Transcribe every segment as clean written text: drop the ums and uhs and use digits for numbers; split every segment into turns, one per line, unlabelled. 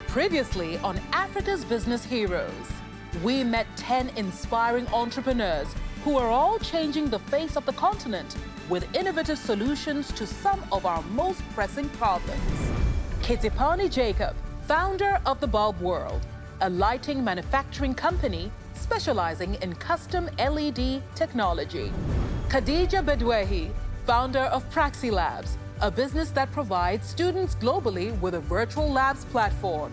Previously on Africa's Business Heroes, we met 10 inspiring entrepreneurs who are all changing the face of the continent with innovative solutions to some of our most pressing problems. Kitipani Jacob, founder of The Bulb World, a lighting manufacturing company specializing in custom LED technology. Khadija Bedwehi, founder of Praxi Labs, a business that provides students globally with a virtual labs platform.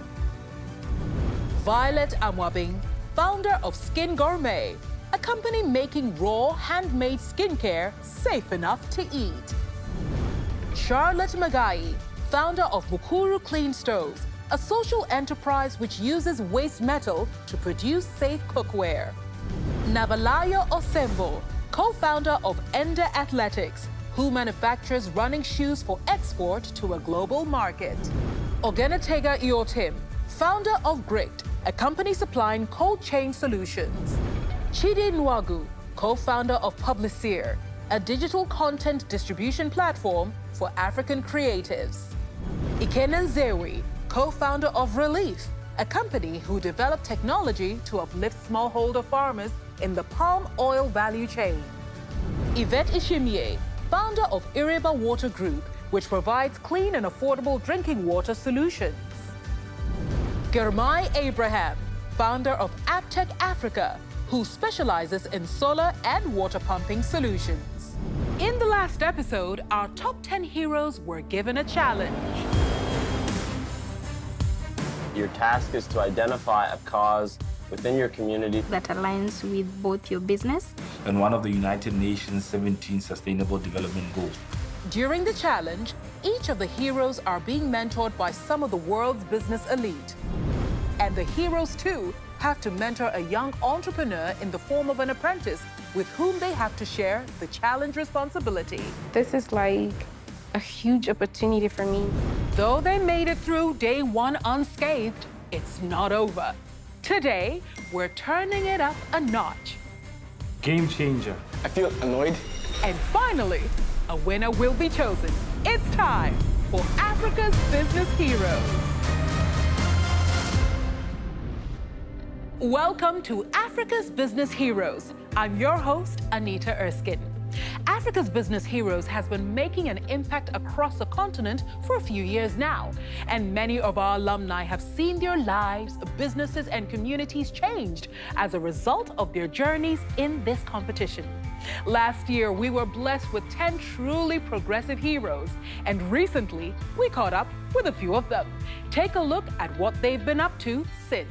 Violet Amwabing, founder of Skin Gourmet, a company making raw, handmade skincare safe enough to eat. Charlotte Magai, founder of Mukuru Clean Stoves, a social enterprise which uses waste metal to produce safe cookware. Navalayo Osembo, co-founder of Ender Athletics, who manufactures running shoes for export to a global market. Ogenetega Iotim, founder of Grit, a company supplying cold chain solutions. Chidi Nwagu, co-founder of Publicere, a digital content distribution platform for African creatives. Ikenen Zewi, co-founder of Relief, a company who developed technology to uplift smallholder farmers in the palm oil value chain. Yvette Ishimie, founder of Iriba Water Group, which provides clean and affordable drinking water solutions. Germai Abraham, founder of Aptech Africa, who specializes in solar and water pumping solutions. In the last episode, our top 10 heroes were given a challenge.
Your task is to identify a cause within your community
that aligns with both your business
and one of the United Nations 17 Sustainable Development Goals.
During the challenge, each of the heroes are being mentored by some of the world's business elite. And the heroes, too, have to mentor a young entrepreneur in the form of an apprentice with whom they have to share the challenge responsibility.
This is like a huge opportunity for me.
Though they made it through day one unscathed, it's not over. Today, we're turning it up a notch.
Game changer.
I feel annoyed.
And finally, a winner will be chosen. It's time for Africa's Business Heroes. Welcome to Africa's Business Heroes. I'm your host, Anita Erskine. Africa's Business Heroes has been making an impact across the continent for a few years now, and many of our alumni have seen their lives, businesses, and communities changed as a result of their journeys in this competition. Last year, we were blessed with 10 truly progressive heroes, and recently, we caught up with a few of them. Take a look at what they've been up to since.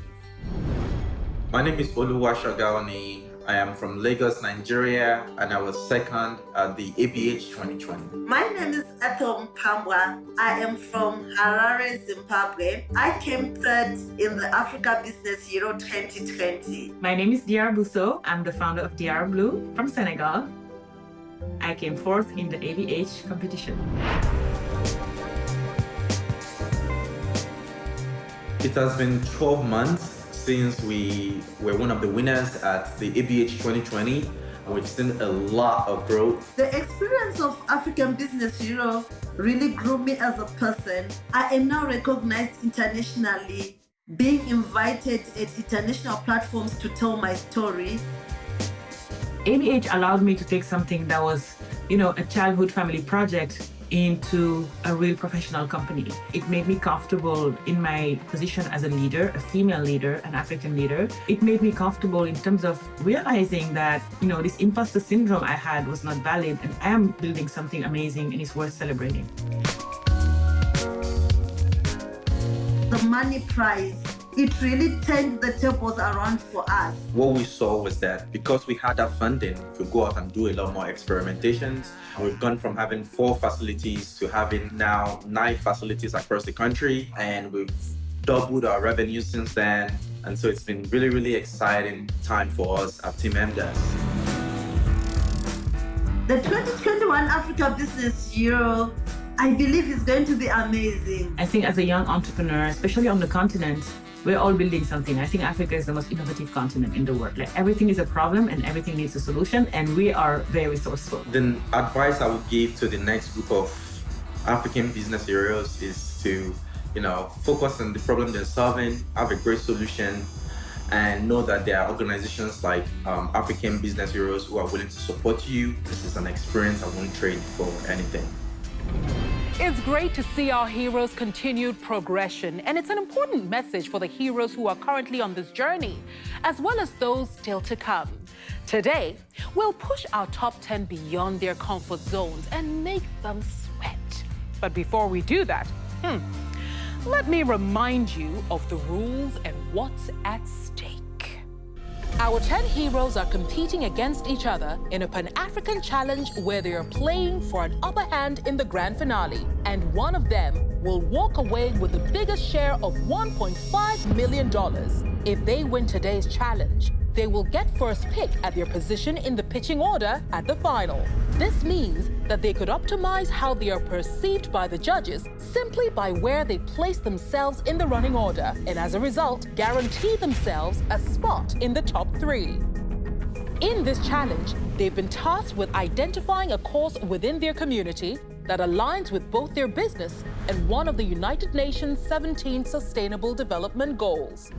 My name is Oluwashagaoni. I am from Lagos, Nigeria, and I was second at the ABH 2020.
My name is Ethel Mpambwa. I am from Harare, Zimbabwe. I came third in the Africa Business Hero 2020.
My name is Diar Bousso. I'm the founder of Diar Blue from Senegal. I came fourth in the ABH competition.
It has been 12 months since we were one of the winners at the ABH 2020. We've seen a lot of growth.
The experience of African Business Hero really grew me as a person. I am now recognized internationally, being invited at international platforms to tell my story.
ABH allowed me to take something that was, a childhood family project into a real professional company. It made me comfortable in my position as a leader, a female leader, an African leader. It made me comfortable in terms of realizing that, this imposter syndrome I had was not valid, and I am building something amazing and it's worth celebrating.
The money prize, it really turned the tables around for us.
What we saw was that because we had that funding, we could go out and do a lot more experimentations. And we've gone from having 4 facilities to having now 9 facilities across the country. And we've doubled our revenue since then. And so it's been really, really exciting time for us at Team MDAS.
The 2021 Africa Business Year, I believe, is going to be amazing.
I think as a young entrepreneur, especially on the continent, we're all building something. I think Africa is the most innovative continent in the world. Like, everything is a problem and everything needs a solution, and we are very resourceful.
The advice I would give to the next group of African business heroes is to focus on the problem they're solving, have a great solution, and know that there are organizations like African Business Heroes who are willing to support you. This is an experience I won't trade for anything.
It's great to see our heroes' continued progression, and it's an important message for the heroes who are currently on this journey, as well as those still to come. Today, we'll push our top 10 beyond their comfort zones and make them sweat. But before we do that, let me remind you of the rules and what's at stake. Our 10 heroes are competing against each other in a Pan-African challenge where they are playing for an upper hand in the grand finale. And one of them will walk away with the biggest share of $1.5 million. If they win today's challenge, they will get first pick at their position in the pitching order at the final. This means that they could optimize how they are perceived by the judges simply by where they place themselves in the running order, and as a result, guarantee themselves a spot in the top 3. In this challenge, they've been tasked with identifying a cause within their community that aligns with both their business and one of the United Nations 17 Sustainable Development Goals.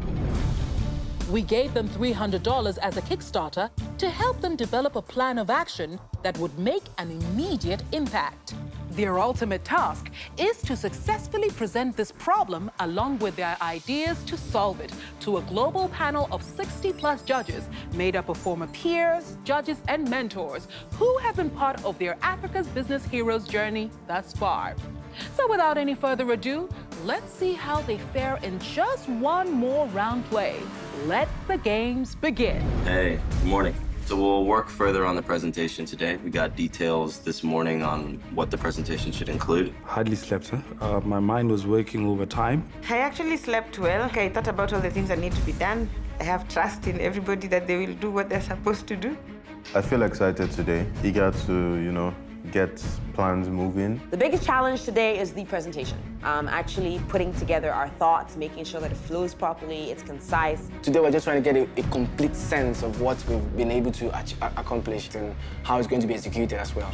We gave them $300 as a Kickstarter to help them develop a plan of action that would make an immediate impact. Their ultimate task is to successfully present this problem along with their ideas to solve it to a global panel of 60-plus judges made up of former peers, judges, and mentors who have been part of their Africa's Business Heroes journey thus far. So without any further ado, let's see how they fare in just one more round play. Let the games begin.
Hey, good morning. So we'll work further on the presentation today. We got details this morning on what the presentation should include.
Hardly slept, huh? My mind was working overtime.
I actually slept well. I thought about all the things that need to be done. I have trust in everybody that they will do what they're supposed to do.
I feel excited today, eager to, get plans moving.
The biggest challenge today is the presentation. Actually putting together our thoughts, making sure that it flows properly, it's concise.
Today we're just trying to get a complete sense of what we've been able to accomplish and how it's going to be executed as well.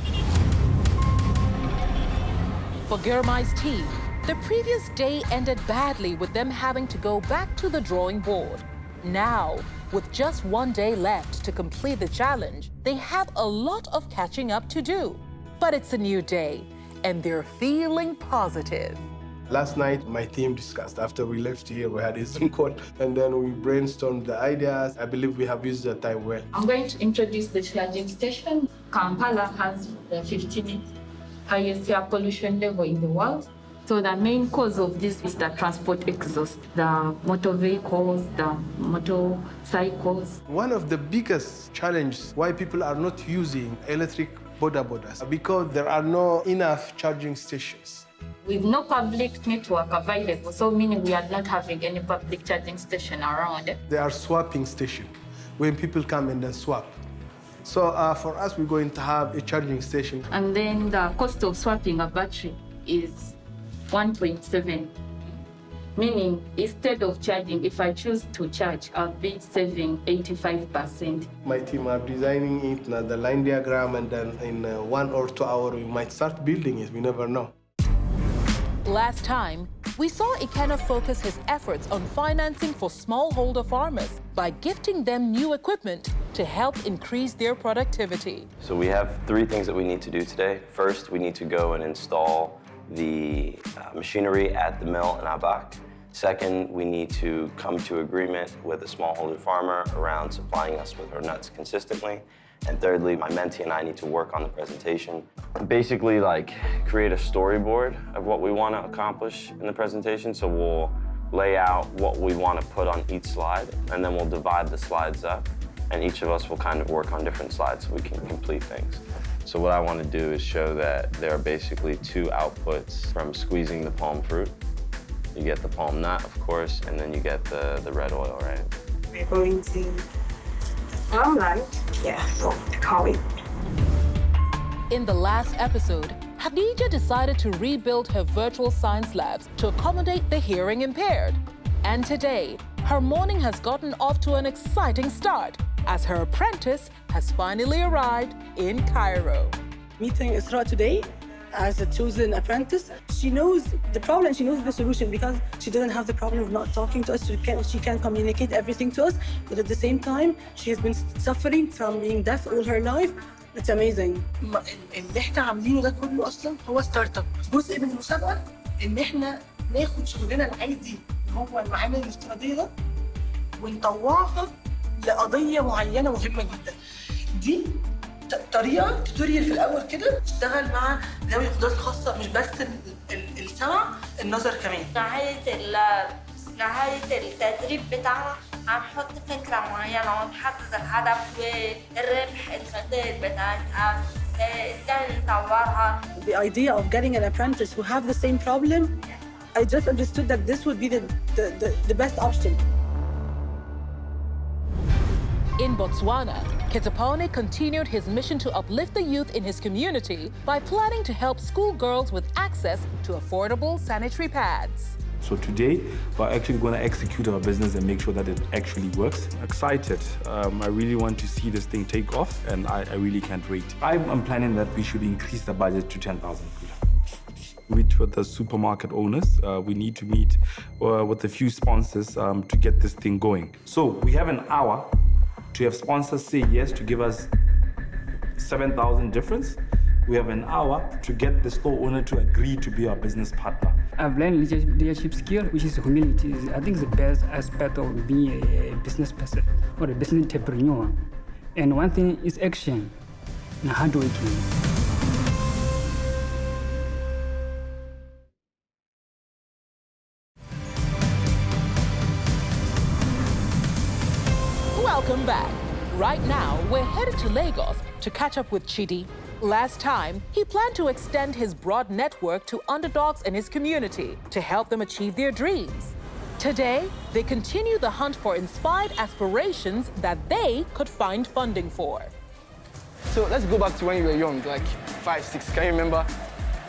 For Girmai's team, the previous day ended badly with them having to go back to the drawing board. Now, with just one day left to complete the challenge, they have a lot of catching up to do. But it's a new day, and they're feeling positive.
Last night, my team discussed. After we left here, we had a Zoom call, and then we brainstormed the ideas. I believe we have used the time well.
I'm going to introduce the charging station. Kampala has the 15th highest air pollution level in the world. So the main cause of this is the transport exhaust, the motor vehicles, the motorcycles.
One of the biggest challenges why people are not using electric borders because there are no enough charging stations.
With no public network available, so meaning we are not having any public charging station around.
There are swapping stations when people come and then swap. So for us, we're going to have a charging station.
And then the cost of swapping a battery is 1.7, meaning instead of charging, if I choose to charge, I'll be saving 85%.
My team are designing it, the line diagram, and then in 1 or 2 hours, we might start building it. We never know.
Last time, we saw Ikenna focus his efforts on financing for smallholder farmers by gifting them new equipment to help increase their productivity.
So we have 3 things that we need to do today. First, we need to go and install the machinery at the mill in Abak. Second, we need to come to agreement with a smallholder farmer around supplying us with her nuts consistently. And thirdly, my mentee and I need to work on the presentation. Basically, create a storyboard of what we want to accomplish in the presentation. So we'll lay out what we want to put on each slide, and then we'll divide the slides up, and each of us will kind of work on different slides so we can complete things. So what I want to do is show that there are basically 2 outputs from squeezing the palm fruit. You get the palm nut, of course, and then you get the red oil, right?
We're going to farmland. Yeah, so call it.
In the last episode, Khadija decided to rebuild her virtual science labs to accommodate the hearing impaired. And today, her morning has gotten off to an exciting start as her apprentice has finally arrived in Cairo.
Meeting Isra today as a chosen apprentice. She knows the problem, she knows the solution because she doesn't have the problem of not talking to us. She can communicate everything to us, but at the same time, she has been suffering from being deaf all her life. It's amazing. اللي احنا عاملينه ده كله اصلا هو ستارت اب. جزء من المسابقه ان احنا ناخد شغلنا العادي هو المعامل الافتراضيه ده ونطوعها لقضيه معينه مهمه جدا. دي طريقه توتوريال في الاول كده تشتغل مع ذوي القدرات الخاصه مش بس السمع النظر كمان.
نهاية التدريب بتاعنا هنحط فكرة معينة ونحدد الهدف والربح الخسائر بتاعتها نطورها.
The idea of getting an apprentice who have the same problem, I just understood that this would be the best option.
In Botswana, Kitapone continued his mission to uplift the youth in his community by planning to help schoolgirls with access to affordable sanitary pads.
So today, we're actually going to execute our business and make sure that it actually works. Excited. I really want to see this thing take off, and I really can't wait. I'm planning that we should increase the budget to 10,000. Meet with the supermarket owners. We need to meet with a few sponsors to get this thing going. So we have an hour to have sponsors say yes to give us 7,000 difference. We have an hour to get the store owner to agree to be our business partner.
I've learned leadership skill, which is humility. I think it's the best aspect of being a business person or a business entrepreneur. And one thing is action and hard working.
Welcome back. Right now, we're headed to Lagos to catch up with Chidi. Last time, he planned to extend his broad network to underdogs in his community to help them achieve their dreams. Today, they continue the hunt for inspired aspirations that they could find funding for.
So let's go back to when you were young, like 5, 6. Can you remember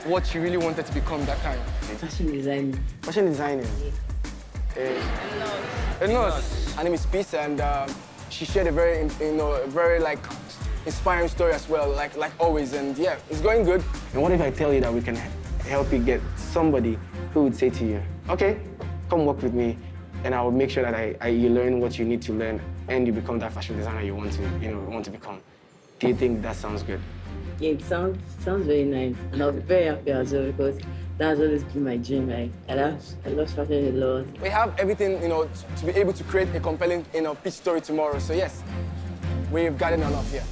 what you really wanted to become that time?
Fashion designing.
Fashion designing? A nurse. Her name is Peace, and she shared a very like inspiring story as well, like always. And yeah, it's going good. And what if I tell you that we can help you get somebody who would say to you, okay, come work with me, and I will make sure that you learn what you need to learn, and you become that fashion designer you want to become. Do you think that sounds good?
Yeah, it sounds very nice, and I'll be very happy as well because that's always been my dream. I love fashion a lot.
We have everything, to be able to create a compelling, pitch story tomorrow. So yes, we've gotten enough here.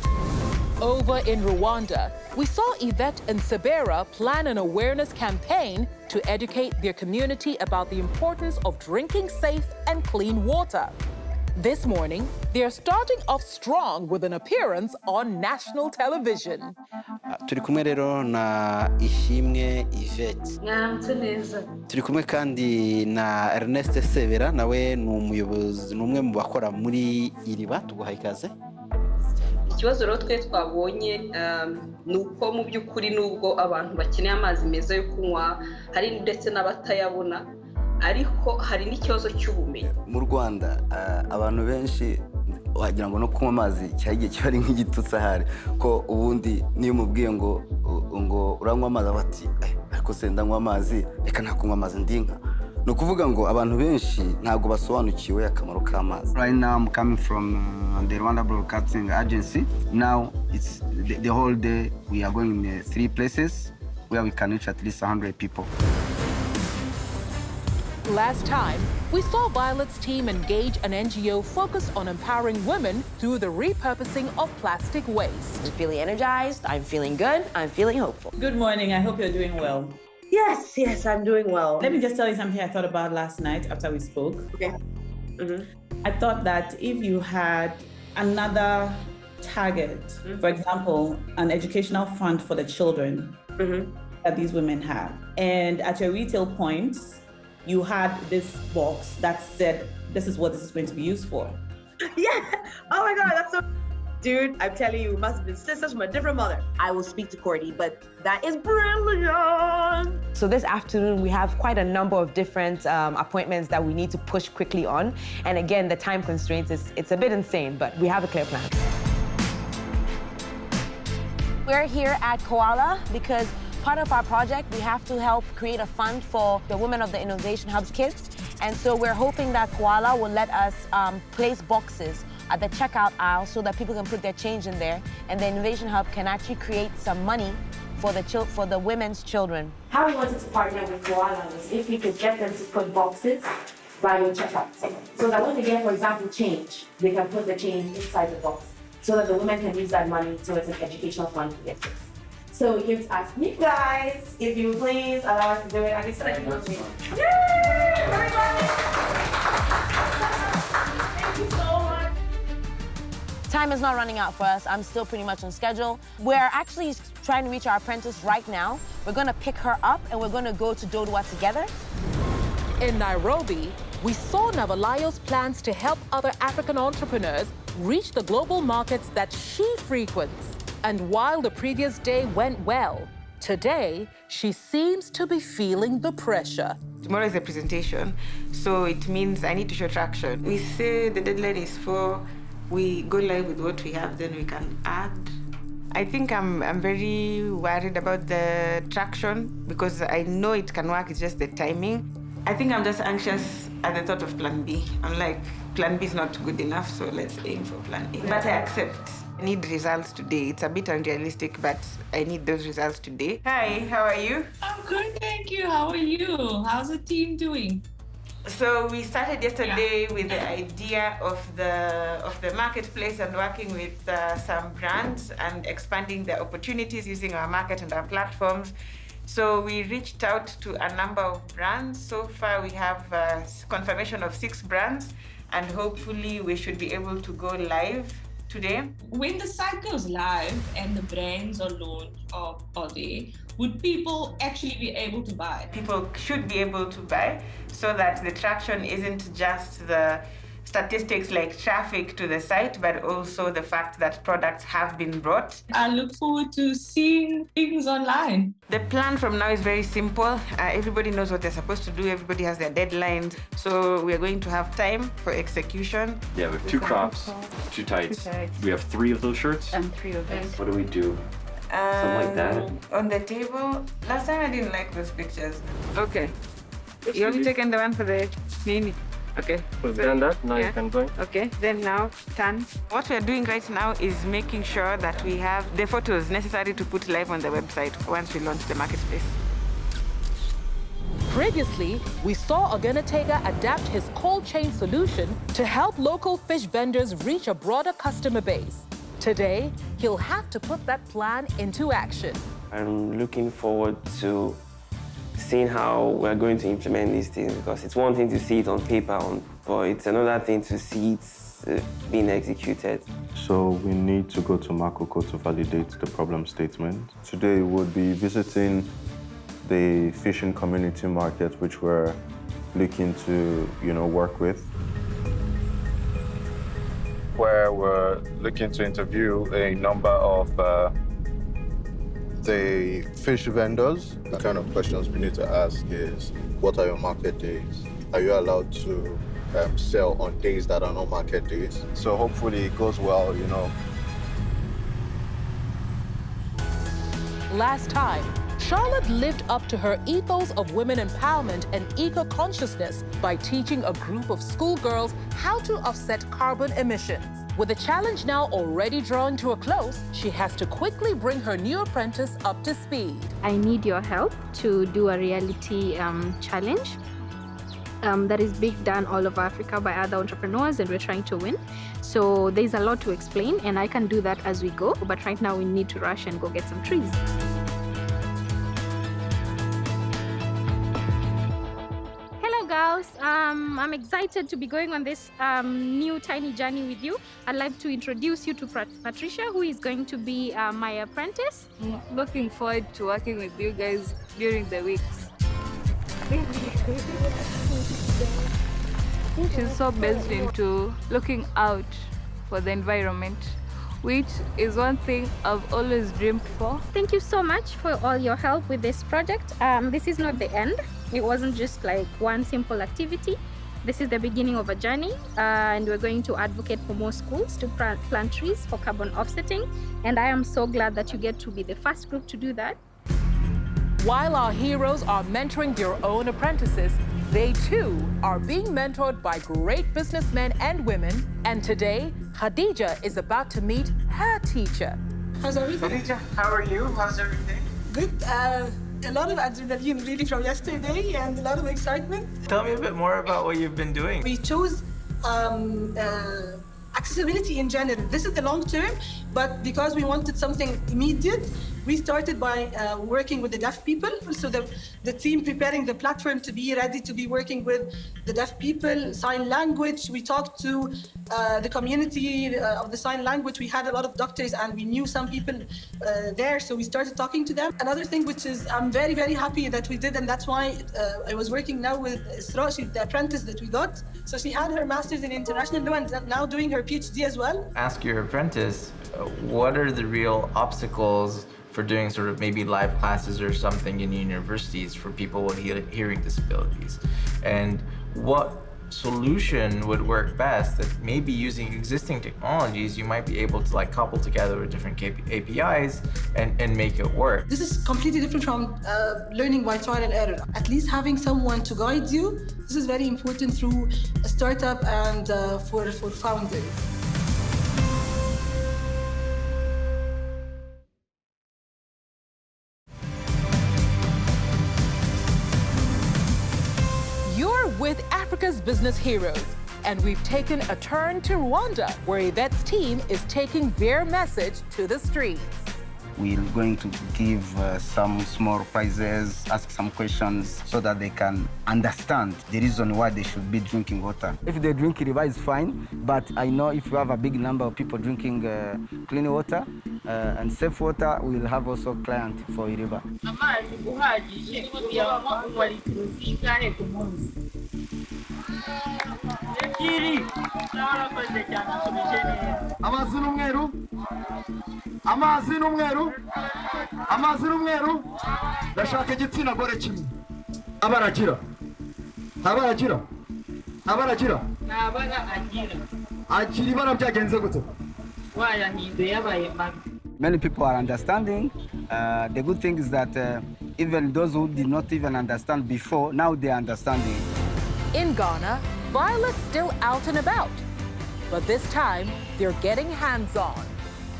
Over in Rwanda, we saw Yvette and Sabera plan an awareness campaign to educate their community about the importance of drinking safe and clean water. This morning, they are starting off strong with an appearance on national television.
Turi kumwe rero na Ishimwe Yvette. Turi kumwe kandi na Ernest Sebera, nawe ni umuyobozi n'umwe mu bakora muri Iriba. Tuguhaye ikaze.
Ikibazo rero twe twabonye ni uko mu by'ukuri nubwo abantu bakeneye amazi meza yo kunywa hari ndetse n'abatayabona, ariko hari n'ikibazo cy'ubumenyi.
Mu Rwanda abantu benshi wagira ngo no kunywa amazi cyagiye cyari nk'igitutsi ahari ko ubundi niyo mubwiye ngo uranywa amazi bati ariko se ndanywa amazi reka ntakunywa amazi ndinka. No kuvuga ngo abantu benshi ntago basobanukiwe akamaro k'amazi. Right now I'm coming from the Rwanda Broadcasting Agency. Now it's the whole day we are going in 3 places where we can reach at least 100 people.
Last time, we saw Violet's team engage an NGO focused on empowering women through the repurposing of plastic waste.
I'm feeling energized, I'm feeling good, I'm feeling hopeful.
Good morning, I hope you're doing well.
Yes, I'm doing well.
Let me just tell you something I thought about last night after we spoke.
Okay.
I thought that if you had another target, for example, an educational fund for the children that these women have, and at your retail points, you had this box that said, this is what this is going to be used for.
Yeah, oh my God, that's so... Dude, I'm telling you, we must have been sisters from a different mother. I will speak to Cordy, but that is brilliant. So this afternoon, we have quite a number of different appointments that we need to push quickly on. And again, the time constraints, it's a bit insane, but we have a clear plan. We're here at Koala because part of our project, we have to help create a fund for the Women of the Innovation Hub's kids. And so we're hoping that Koala will let us place boxes at the checkout aisle so that people can put their change in there, and the Innovation Hub can actually create some money for the women's children.
How we wanted to partner with Koala was if we could get them to put boxes by your checkout. So that when they get, for example, change, they can put the change inside the box so that the women can use that money towards an educational fund for their kids. So we're here to ask you guys, if you please allow us to do it. I guess Yay! Everybody! Thank you so much.
Time is not running out for us. I'm still pretty much on schedule. We're actually trying to reach our apprentice right now. We're gonna pick her up and we're gonna go to Dodua together.
In Nairobi, we saw Navalayo's plans to help other African entrepreneurs reach the global markets that she frequents. And while the previous day went well, today she seems to be feeling the pressure.
Tomorrow is a presentation, so it means I need to show traction. We say the deadline is 4, we go live with what we have, then we can add. I think I'm very worried about the traction because I know it can work, it's just the timing. I think I'm just anxious at the thought of plan B. I'm like, plan B is not good enough, so let's aim for plan A. But I accept. I need results today. It's a bit unrealistic, but I need those results today. Hi, how are you?
I'm good, thank you. How are you? How's the team doing?
So we started yesterday with the idea of the marketplace and working with some brands and expanding the opportunities using our market and our platforms. So we reached out to a number of brands. So far we have confirmation of 6 brands, and hopefully we should be able to go live today.
When the site goes live and the brands are launched or there, would people actually be able to buy?
People should be able to buy so that the traction isn't just the statistics like traffic to the site, but also the fact that products have been brought.
I look forward to seeing things online.
The plan from now is very simple. Everybody knows what they're supposed to do. Everybody has their deadlines. So we are going to have time for execution.
Yeah, we have 2 crops, 2 tights. We have 3 of those shirts.
And 3 of those.
What do we do? Something like that?
On the table, last time I didn't like those pictures. Okay. You only taken the one for the mini. Okay.
We've done that, now you can go.
Okay, then now, turn. What we're doing right now is making sure that we have the photos necessary to put live on the website once we launch the marketplace.
Previously, we saw Ogenetega adapt his cold chain solution to help local fish vendors reach a broader customer base. Today, he'll have to put that plan into action.
I'm looking forward to seeing how we're going to implement these things, because it's one thing to see it on paper, but it's another thing to see it being executed.
So we need to go to Makoko to validate the problem statement. Today we'll be visiting the fishing community market, which we're looking to, work with.
Where we're looking to interview a number of the fish vendors. The kind of questions we need to ask is, what are your market days? Are you allowed to sell on days that are not market days? So hopefully it goes well,
Last time, Charlotte lived up to her ethos of women empowerment and eco-consciousness by teaching a group of schoolgirls how to offset carbon emissions. With the challenge now already drawing to a close, she has to quickly bring her new apprentice up to speed.
I need your help to do a reality challenge that is being done all over Africa by other entrepreneurs, and we're trying to win. So there's a lot to explain, and I can do that as we go. But right now we need to rush and go get some trees. Girls, I'm excited to be going on this new tiny journey with you. I'd like to introduce you to Patricia, who is going to be my apprentice.
Looking forward to working with you guys during the weeks. She's so based into looking out for the environment, which is one thing I've always dreamed for.
Thank you so much for all your help with this project. This is not the end. It wasn't just like one simple activity. This is the beginning of a journey, and we're going to advocate for more schools to plant trees for carbon offsetting. And I am so glad that you get to be the first group to do that.
While our heroes are mentoring their own apprentices, they too are being mentored by great businessmen and women. And today, Khadija is about to meet her teacher.
How's everything?
Khadija, how are you? How's everything?
Good. A lot of adrenaline really from yesterday and a lot of excitement.
Tell me a bit more about what you've been doing.
We chose accessibility in general. This is the long term, but because we wanted something immediate, we started by working with the deaf people. So the team preparing the platform to be ready to be working with the deaf people, sign language. We talked to the community of the sign language. We had a lot of doctors and we knew some people there, so we started talking to them. Another thing which is I'm very, very happy that we did, and that's why I was working now with Isra, she's the apprentice that we got. So she had her master's in international law and now doing her PhD as well.
Ask your apprentice, what are the real obstacles for doing sort of maybe live classes or something in universities for people with hearing disabilities? And what solution would work best that maybe using existing technologies you might be able to like couple together with different APIs and make it work?
This is completely different from learning by trial and error. At least having someone to guide you, this is very important through a startup and for founders.
With Africa's business heroes, and we've taken a turn to Rwanda, where Yvette's team is taking their message to the streets.
We're going to give some small prizes, ask some questions so that they can understand the reason why they should be drinking water. If they drink river, it's fine, but I know if you have a big number of people drinking clean water and safe water, we will have also clients for river.
Amazi n'umweru ndashaka igitsina gore kimwe abaragira agira ibara byagenze gute
Many people are understanding. The good thing is that even those who did not even understand before, now they are understanding.
In Ghana, Violet's still out and about, but this time they're getting hands-on.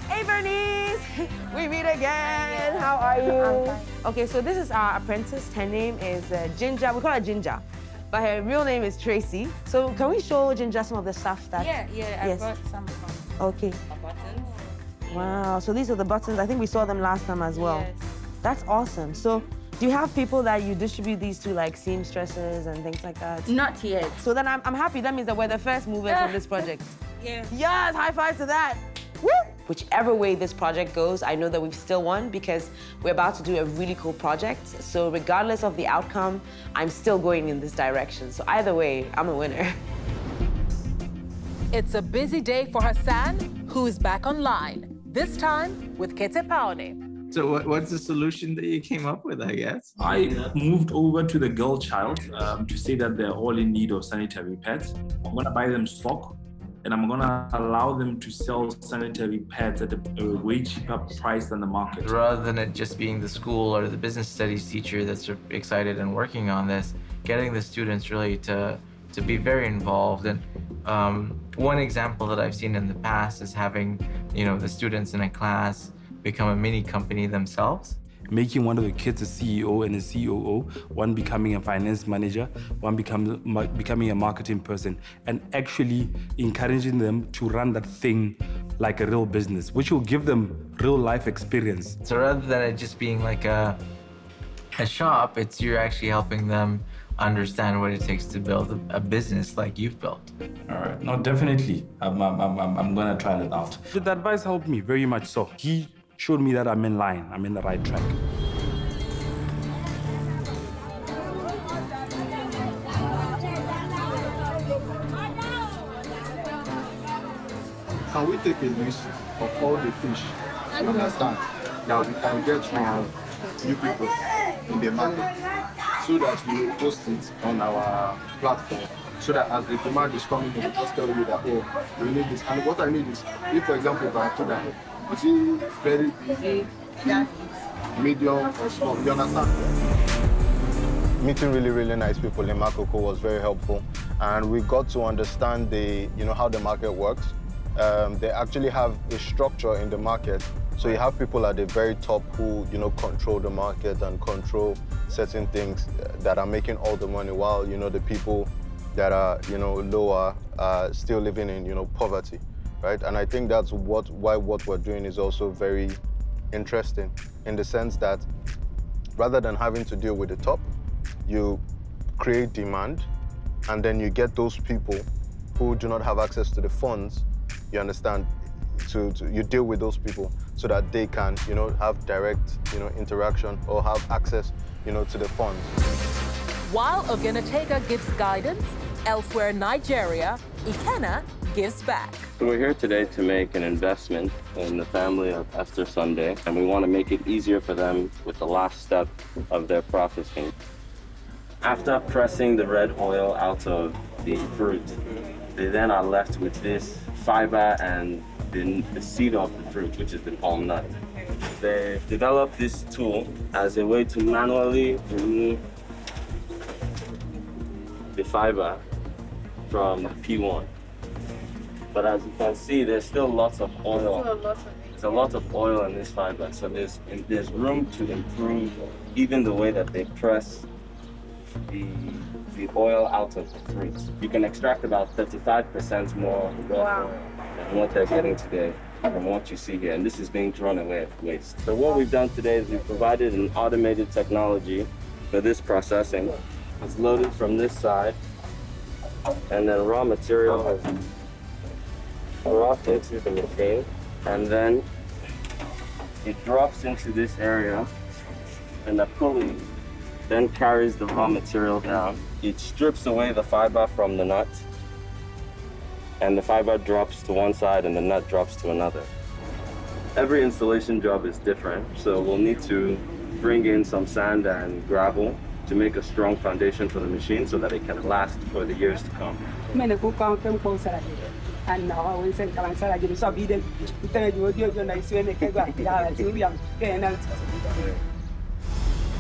Hey Bernice, we meet again. How are you? Okay, so this is our apprentice. Her name is Ginger. We call her Ginger, but her real name is Tracy. So can we show Ginger some of the stuff that?
Yeah. I brought some from
Okay.
buttons.
Wow. So these are the buttons. I think we saw them last time as well.
Yes.
That's awesome. So do you have people that you distribute these to, like seamstresses and things like that?
Not yet.
So then I'm happy. That means that we're the first movers on this project.
Yeah.
Yes, high five to that. Woo! Whichever way this project goes, I know that we've still won because we're about to do a really cool project. So regardless of the outcome, I'm still going in this direction. So either way, I'm a winner.
It's a busy day for Hassan, who is back online, this time with Kete Paone.
So what's the solution that you came up with, I guess?
I moved over to the girl child to say that they're all in need of sanitary pads. I'm gonna buy them stock, and I'm gonna allow them to sell sanitary pads at a way cheaper price than the market.
Rather than it just being the school or the business studies teacher that's excited and working on this, getting the students really to be very involved. And one example that I've seen in the past is having, the students in a class become a mini company themselves.
Making one of the kids a CEO and a COO, one becoming a finance manager, one becoming a marketing person, and actually encouraging them to run that thing like a real business, which will give them real life experience.
So rather than it just being like a shop, you're actually helping them understand what it takes to build a business like you've built.
All right, no, definitely. I'm gonna try it out. The advice helped me very much so. He showed me that I'm in line, I'm in the right track.
Can we take a list of all the fish that we can get from new people in the market so that we will post it on our platform, so that as the demand is coming, we just tell you that, we need this. And what I need is, if for example, Barracuda, very big medium, small. You understand? Meeting really nice people in Makoko was very helpful, and we got to understand how the market works. They actually have a structure in the market, so you have people at the very top who control the market and control certain things that are making all the money, while the people that are lower are still living in poverty, right? And I think that's why what we're doing is also very interesting, in the sense that rather than having to deal with the top, you create demand, and then you get those people who do not have access to the funds, you understand, you deal with those people so that they can, have direct, interaction or have access, to the funds.
While Ogenetega gives guidance, elsewhere in Nigeria, Ikena gives back.
So we're here today to make an investment in the family of Esther Sunday, and we want to make it easier for them with the last step of their processing. After pressing the red oil out of the fruit, they then are left with this fiber and the seed of the fruit, which is the palm nut. They developed this tool as a way to manually remove the fiber from the P1. But as you can see, there's still lots of oil. There's a lot of oil in this fiber, so there's room to improve even the way that they press the oil out of the fruit. You can extract about 35% more red oil than what they're getting today from what you see here, and this is being thrown away as waste. So what we've done today is we've provided an automated technology for this processing. It's loaded from this side, and then raw material is brought into the machine, and then it drops into this area, and the pulley then carries the raw material down. It strips away the fiber from the nut, and the fiber drops to one side and the nut drops to another. Every installation job is different, so we'll need to bring in some sand and gravel to make a strong foundation for the machine so that it can last for the years to come.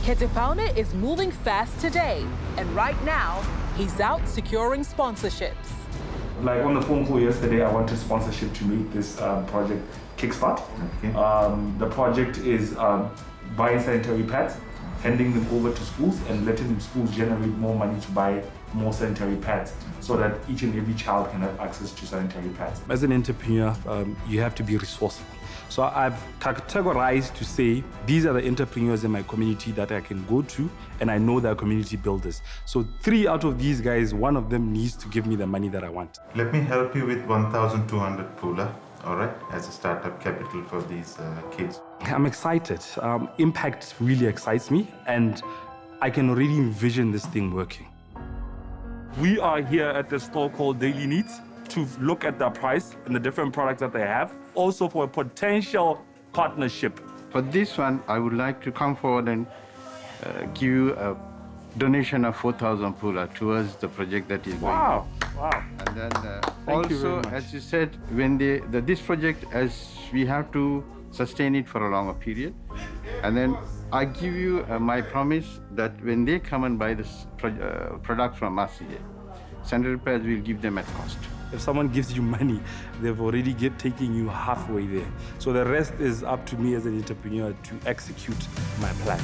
Ketepaune is moving fast today, and right now, he's out securing sponsorships.
Like on the phone call yesterday, I wanted sponsorship to make this project kickstart. Okay. The project is buying sanitary pads, handing them over to schools and letting the schools generate more money to buy more sanitary pads so that each and every child can have access to sanitary pads. As an entrepreneur, you have to be resourceful. So I've categorized to say, these are the entrepreneurs in my community that I can go to, and I know they're community builders. So 3 out of these guys, one of them needs to give me the money that I want.
Let me help you with 1,200 pula, all right, as a startup capital for these kids.
I'm excited. Impact really excites me, and I can already envision this thing working. We are here at the store called Daily Needs to look at the price and the different products that they have, also for a potential partnership.
For this one, I would like to come forward and give you a donation of 4,000 pula towards the project that is going on.
Wow.
And then also, as you said, when this project, as we have to sustain it for a longer period, and then I give you my promise that when they come and buy this product from us here, sanitary pads will give them at cost.
If someone gives you money, they've already taken you halfway there. So the rest is up to me as an entrepreneur to execute my plan.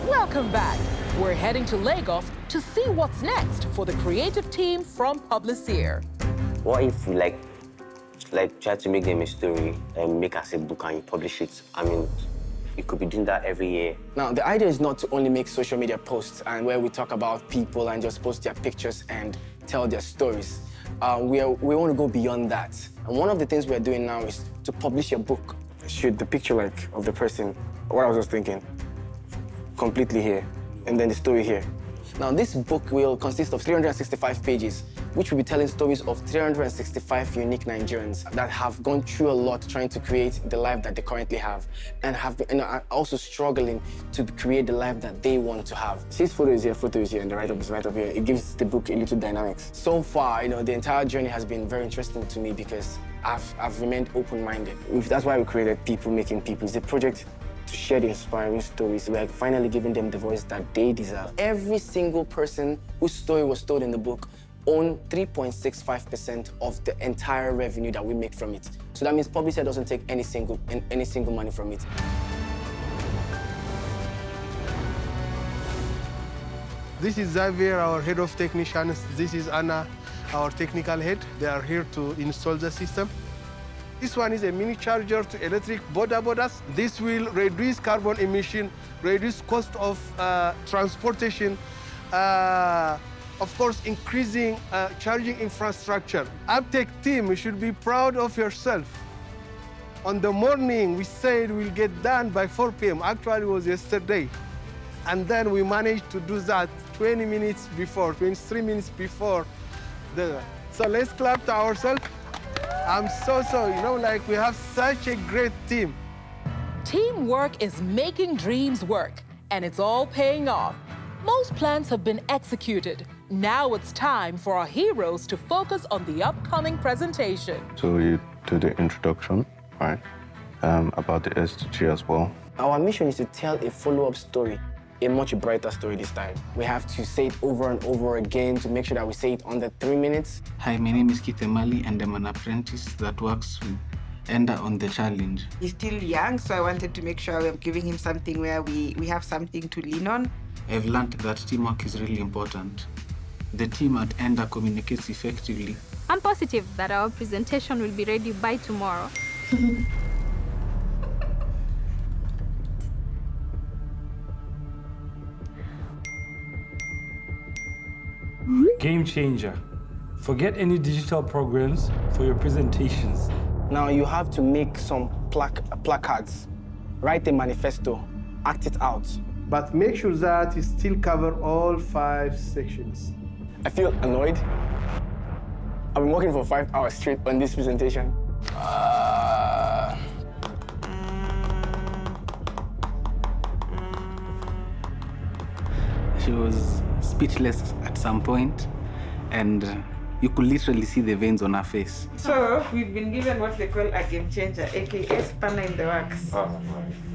Welcome back. We're heading to Lagos to see what's next for the creative team from Publicere.
What if we try to make them a story and make us a book and you publish it? I mean, you could be doing that every year.
Now, the idea is not to only make social media posts and where we talk about people and just post their pictures and tell their stories. We want to go beyond that. And one of the things we're doing now is to publish a book. Shoot the picture of the person, what I was just thinking, completely here, and then the story here. Now, this book will consist of 365 pages which will be telling stories of 365 unique Nigerians that have gone through a lot trying to create the life that they currently have and have been are also struggling to create the life that they want to have. This photo is here, and the write-up is right up here. It gives the book a little dynamics. So far, the entire journey has been very interesting to me because I've remained open-minded. That's why we created People Making People. It's a project to share the inspiring stories. We're finally giving them the voice that they deserve. Every single person whose story was told in the book own 3.65% of the entire revenue that we make from it. So that means publisher doesn't take any single money from it.
This is Xavier, our head of technicians. This is Anna, our technical head. They are here to install the system. This one is a mini charger to electric bodas. This will reduce carbon emission, reduce cost of transportation, of course, increasing charging infrastructure. Uptake team, you should be proud of yourself. On the morning, we said we'll get done by 4 p.m. Actually, it was yesterday. And then we managed to do that 20 minutes before, 23 minutes before. So let's clap to ourselves. I'm so, we have such a great team.
Teamwork is making dreams work, and it's all paying off. Most plans have been executed. Now it's time for our heroes to focus on the upcoming presentation.
So you do the introduction, right? About the SDG as well.
Our mission is to tell a follow-up story, a much brighter story this time. We have to say it over and over again to make sure that we say it under 3 minutes.
Hi, my name is Keith Emali, and I'm an apprentice that works with Enda on the challenge.
He's still young, so I wanted to make sure I'm giving him something where we have something to lean on.
I've learned that teamwork is really important. The team at Enda communicates effectively.
I'm positive that our presentation will be ready by tomorrow.
Game changer. Forget any digital programs for your presentations.
Now you have to make some placards, write a manifesto, act it out.
But make sure that you still cover all 5 sections.
I feel annoyed. I've been working for 5 hours straight on this presentation.
She was speechless at some point, and you could literally see the veins on her face.
So we've been given what they call a game changer, aka spanner in the works. Oh,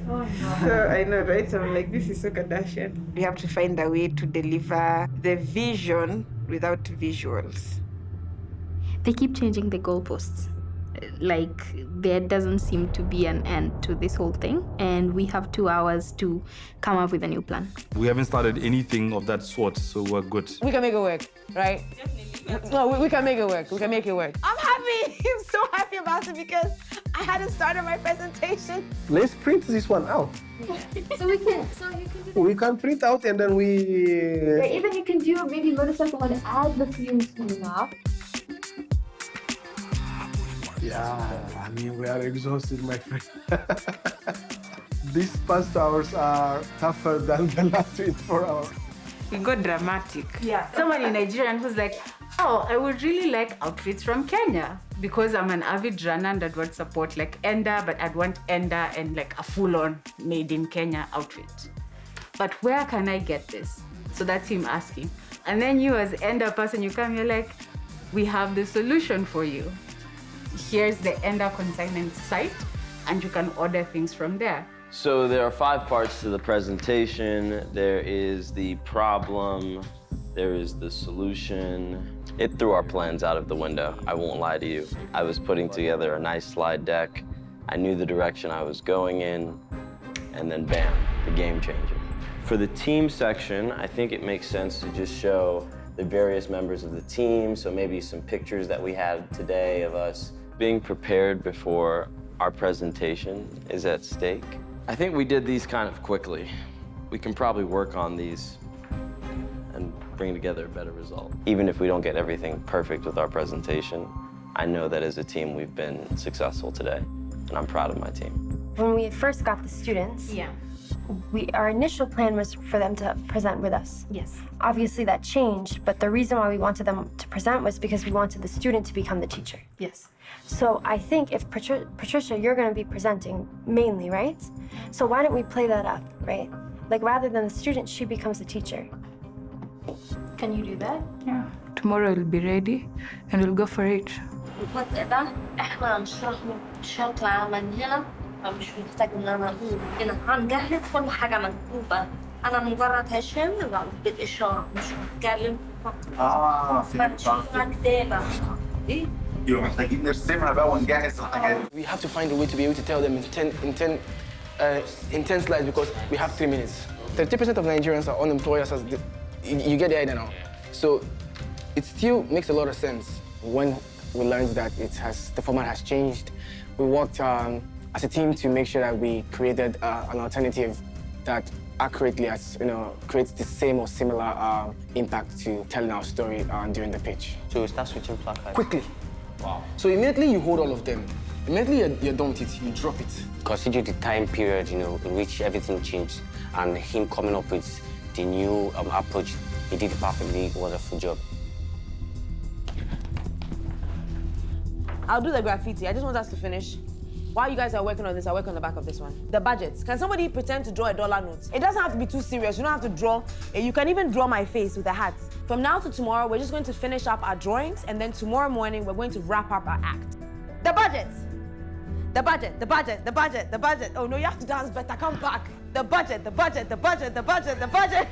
no. So I know, right? So I'm like, this is so Kardashian. We have to find a way to deliver the vision without visuals.
They keep changing the goalposts. Like, there doesn't seem to be an end to this whole thing, and we have 2 hours to come up with a new plan.
We haven't started anything of that sort, so we're good.
We can make it work, right? Definitely. No, we can make it work. We can make it work. I'm happy. I'm so happy about it because I hadn't started my presentation.
Let's print this one out.
So you can do
We can print out and then we...
Yeah, even you can do maybe motorcycle and add the fumes coming up.
Yeah, I mean, we are exhausted, my friend. These past hours are tougher than the last 24 hours.
We got dramatic.
Yeah, someone in Nigeria who's like, oh, I would really like outfits from Kenya because I'm an avid runner and I'd want support like Enda, but I'd want Enda and like a full-on made in Kenya outfit. But where can I get this? So that's him asking. And then you as Enda person, you come here like, we have the solution for you. Here's the Enda consignment site, and you can order things from there.
So there are 5 parts to the presentation. There is the problem, there is the solution. It threw our plans out of the window, I won't lie to you. I was putting together a nice slide deck. I knew the direction I was going in, and then bam, the game changer. For the team section, I think it makes sense to just show the various members of the team, so maybe some pictures that we had today of us being prepared before our presentation is at stake. I think we did these kind of quickly. We can probably work on these and bring together a better result. Even if we don't get everything perfect with our presentation, I know that as a team we've been successful today, and I'm proud of my team.
When we first got the students, Our initial plan was for them to present with us.
Yes.
Obviously that changed, but the reason why we wanted them to present was because we wanted the student to become the teacher.
Yes.
So I think if Patricia, you're going to be presenting mainly, right? So why don't we play that up, right? Like rather than the student, she becomes the teacher. Can you do that?
Yeah. Tomorrow we'll be ready and we'll go for it.
الوضع ده احنا هنشرح له بشكل عملي فمش محتاج ان انا اقول هنا هنجهز كل حاجه مكتوبه انا مجرد هشم بالاشاره مش هتكلم فنشوفها كتابه ايه
يبقى محتاجين نرسمها بقى ونجهز الحاجات
We have to find a way to be able to tell them in 10 slides because we have 3 minutes. 30% of Nigerians are unemployed as you get the idea now. So it still makes a lot of sense when we learned that the format has changed. We worked as a team to make sure that we created an alternative that accurately creates the same or similar impact to telling our story during the pitch.
So we start switching placards?
Quickly. Wow. So immediately you hold all of them. Immediately you're done with it, you drop it.
Consider the time period, in which everything changed, and him coming up with the new approach. He did a perfectly wonderful job.
I'll do the graffiti. I just want us to finish. While you guys are working on this, I'll work on the back of this one. The budgets. Can somebody pretend to draw a dollar note? It doesn't have to be too serious. You don't have to draw. You can even draw my face with a hat. From now to tomorrow, we're just going to finish up our drawings, and then tomorrow morning, we're going to wrap up our act. The budget. The budget, the budget, the budget, the budget. Oh no, you have to dance better. Come back. The budget, the budget, the budget, the budget, the budget.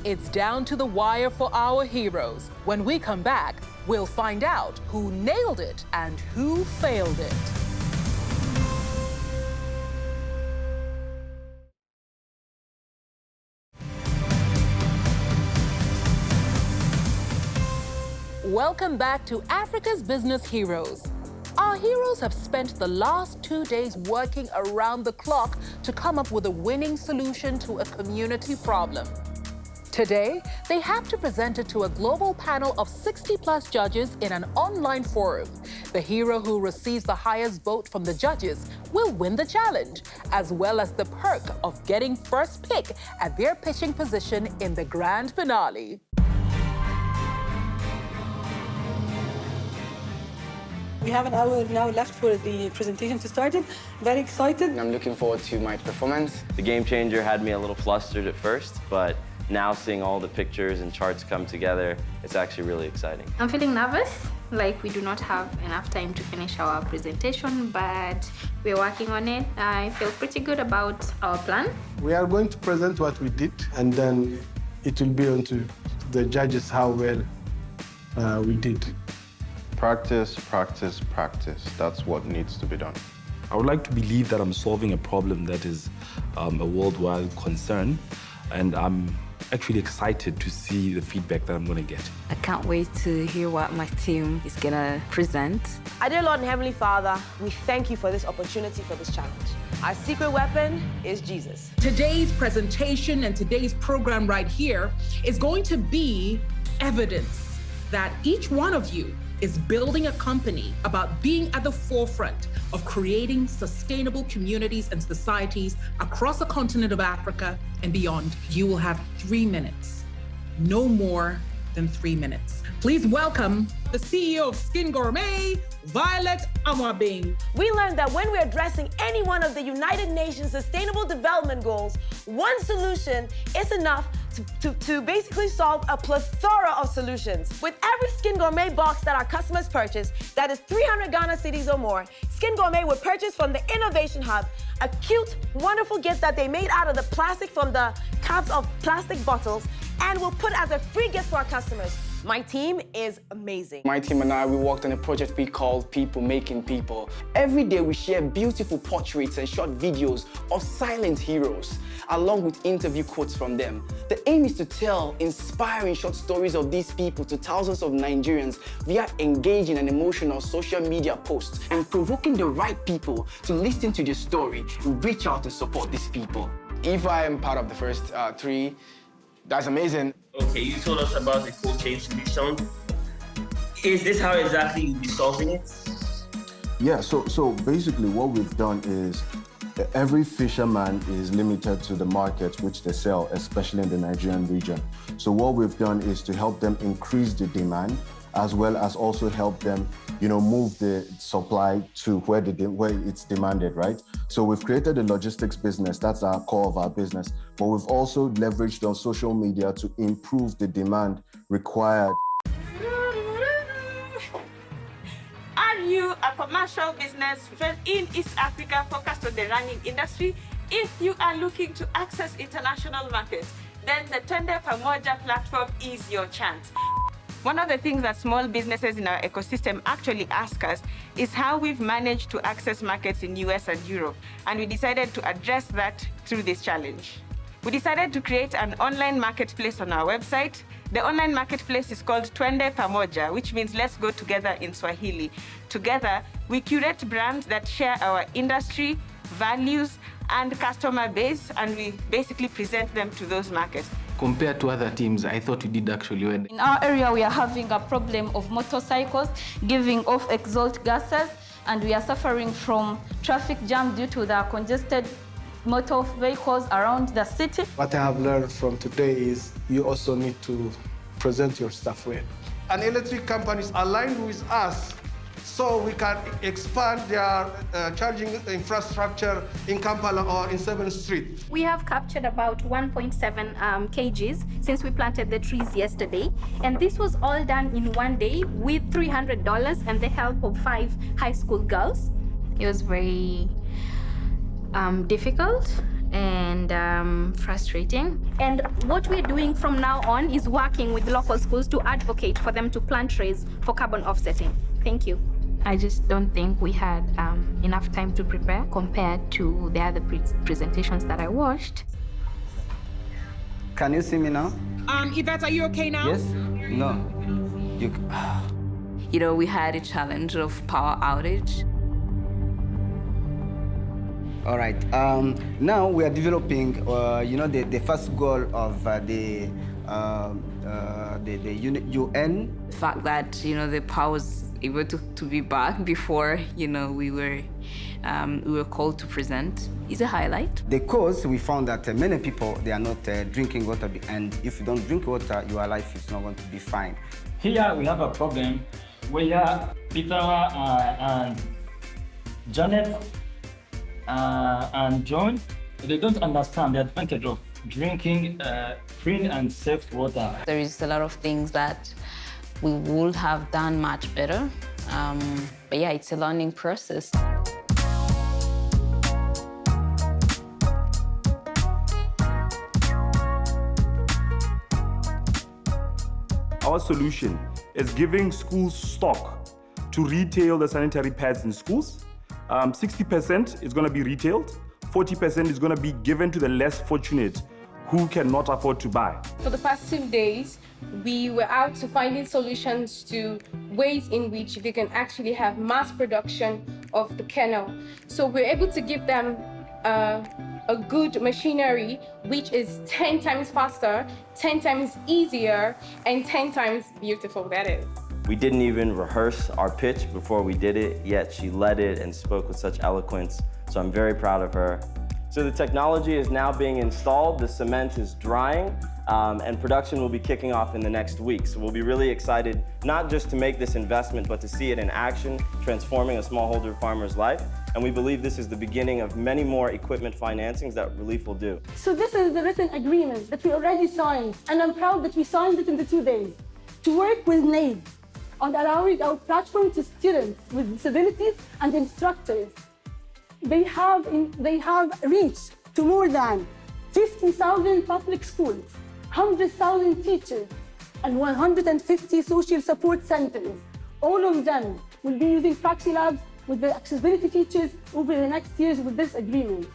It's down to the wire for our heroes. When we come back, we'll find out who nailed it and who failed it. Welcome back to Africa's Business Heroes. Our heroes have spent the last 2 days working around the clock to come up with a winning solution to a community problem. Today, they have to present it to a global panel of 60+ judges in an online forum. The hero who receives the highest vote from the judges will win the challenge, as well as the perk of getting first pick at their pitching position in the grand finale.
We have an hour now left for the presentation to start. Very excited.
I'm looking forward to my performance.
The game changer had me a little flustered at first, but now seeing all the pictures and charts come together, it's actually really exciting.
I'm feeling nervous, like we do not have enough time to finish our presentation, but we're working on it. I feel pretty good about our plan.
We are going to present what we did, and then it will be on to the judges how well we did.
Practice, practice, practice. That's what needs to be done.
I would like to believe that I'm solving a problem that is a worldwide concern, and I'm actually excited to see the feedback that I'm going to get.
I can't wait to hear what my team is going to present.
Our dear Lord and Heavenly Father, we thank you for this opportunity, for this challenge. Our secret weapon is Jesus.
Today's presentation and today's program right here is going to be evidence that each one of you is building a company about being at the forefront of creating sustainable communities and societies across the continent of Africa and beyond. You will have 3 minutes, no more than 3 minutes. Please welcome the CEO of Skin Gourmet, Violet Amwabing.
We learned that when we're addressing any one of the United Nations Sustainable Development Goals, one solution is enough to basically solve a plethora of solutions. With every Skin Gourmet box that our customers purchase, that is 300 Ghana cedis or more, Skin Gourmet will purchase from the Innovation Hub a cute, wonderful gift that they made out of the plastic from the caps of plastic bottles and will put as a free gift for our customers. My team is amazing.
My team and I, we worked on a project we called People Making People. Every day we share beautiful portraits and short videos of silent heroes, along with interview quotes from them. The aim is to tell inspiring short stories of these people to thousands of Nigerians via engaging and emotional social media posts and provoking the right people to listen to their story, reach out and support these people. If I am part of the first 3, that's amazing.
Okay, you told us about the cold chain solution. Is this how exactly you'll be solving it?
Yeah, so basically what we've done is every fisherman is limited to the market which they sell, especially in the Nigerian region. So what we've done is to help them increase the demand, as well as also help them, move the supply to where it's demanded, right? So we've created a logistics business. That's our core of our business. But we've also leveraged on social media to improve the demand required.
Are you a commercial business in East Africa focused on the running industry? If you are looking to access international markets, then the Twende Pamoja platform is your chance. One of the things that small businesses in our ecosystem actually ask us is how we've managed to access markets in US and Europe, and we decided to address that through this challenge. We decided to create an online marketplace on our website. The online marketplace is called Twende Pamoja, which means let's go together in Swahili. Together, we curate brands that share our industry, values, and customer base, and we basically present them to those markets.
Compared to other teams, I thought we did actually well.
In our area, we are having a problem of motorcycles giving off exhaust gases, and we are suffering from traffic jam due to the congested motor vehicles around the city.
What I have learned from today is you also need to present your stuff well. And electric companies aligned with us so we can expand their charging infrastructure in Kampala or in 7th Street.
We have captured about 1.7 kgs since we planted the trees yesterday. And this was all done in one day with $300 and the help of 5 high school girls. It was very difficult and frustrating. And what we're doing from now on is working with local schools to advocate for them to plant trees for carbon offsetting. Thank you. I just don't think we had enough time to prepare compared to the other presentations that I watched.
Can you see me now?
Yvette, are you okay now?
Yes? No.
You know, we had a challenge of power outage.
All right. Now we are developing, the first goal of the UN.
The fact that, the power was able to be back before, we were called to present is a highlight.
The cause, we found that many people, they are not drinking water, and if you don't drink water, your life is not going to be fine.
Here we have a problem where Peter and Janet and John, they don't understand the advantage of drinking clean and safe water.
There is a lot of things that we would have done much better, but yeah, it's a learning process.
Our solution is giving schools stock to retail the sanitary pads in schools. 60% is going to be retailed, 40% is going to be given to the less fortunate who cannot afford to buy.
For the past 2 days, we were out to finding solutions to ways in which they can actually have mass production of the kennel. So we're able to give them a good machinery which is 10 times faster, 10 times easier, and 10 times beautiful, that is.
We didn't even rehearse our pitch before we did it, yet she led it and spoke with such eloquence, so I'm very proud of her. So the technology is now being installed, the cement is drying, and production will be kicking off in the next week. So we'll be really excited, not just to make this investment, but to see it in action, transforming a smallholder farmer's life. And we believe this is the beginning of many more equipment financings that Relief will do.
So this is the written agreement that we already signed, and I'm proud that we signed it in the 2 days, to work with NAID on allowing our platform to students with disabilities and instructors. They have reached to more than 50,000 public schools, 100,000 teachers, and 150 social support centers. All of them will be using Praxi Labs with the accessibility features over the next years with this agreement.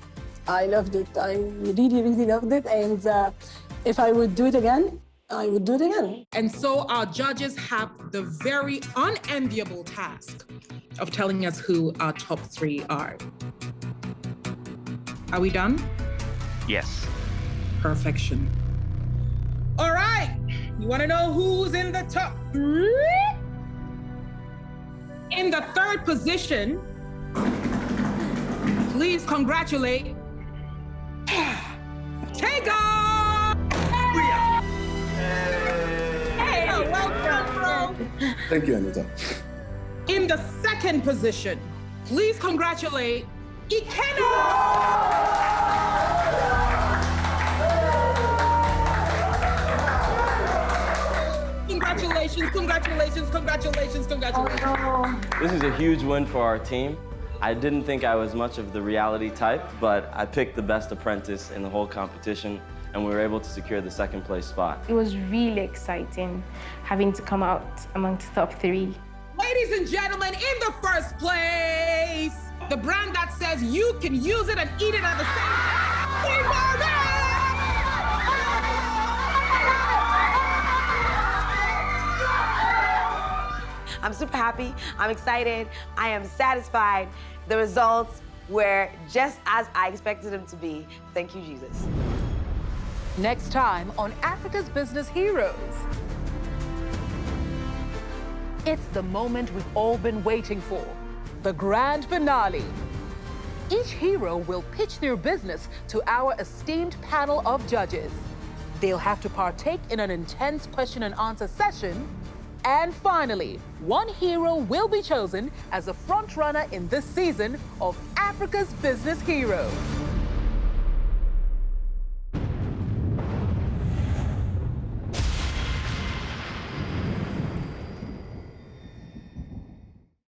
I loved it. I really, really loved it. And if I would do it again, I would do it again.
And so our judges have the very unenviable task of telling us who our top 3 are. Are we done?
Yes.
Perfection. All right, you wanna know who's in the top 3? In the 3rd position, Please congratulate Take off! Hey, welcome, bro.
Thank you, Anita.
In the second position, please congratulate Ikena! Congratulations, congratulations, congratulations, congratulations.
This is a huge win for our team. I didn't think I was much of the reality type, but I picked the best apprentice in the whole competition, and we were able to secure the second place spot.
It was really exciting having to come out amongst top 3.
Ladies and gentlemen, in the first place, the brand that says you can use it and eat it at the same time.
I'm super happy, I'm excited, I am satisfied. The results were just as I expected them to be. Thank you, Jesus.
Next time on Africa's Business Heroes. It's the moment we've all been waiting for, the grand finale. Each hero will pitch their business to our esteemed panel of judges. They'll have to partake in an intense question and answer session. And finally, one hero will be chosen as a front runner in this season of Africa's Business Heroes.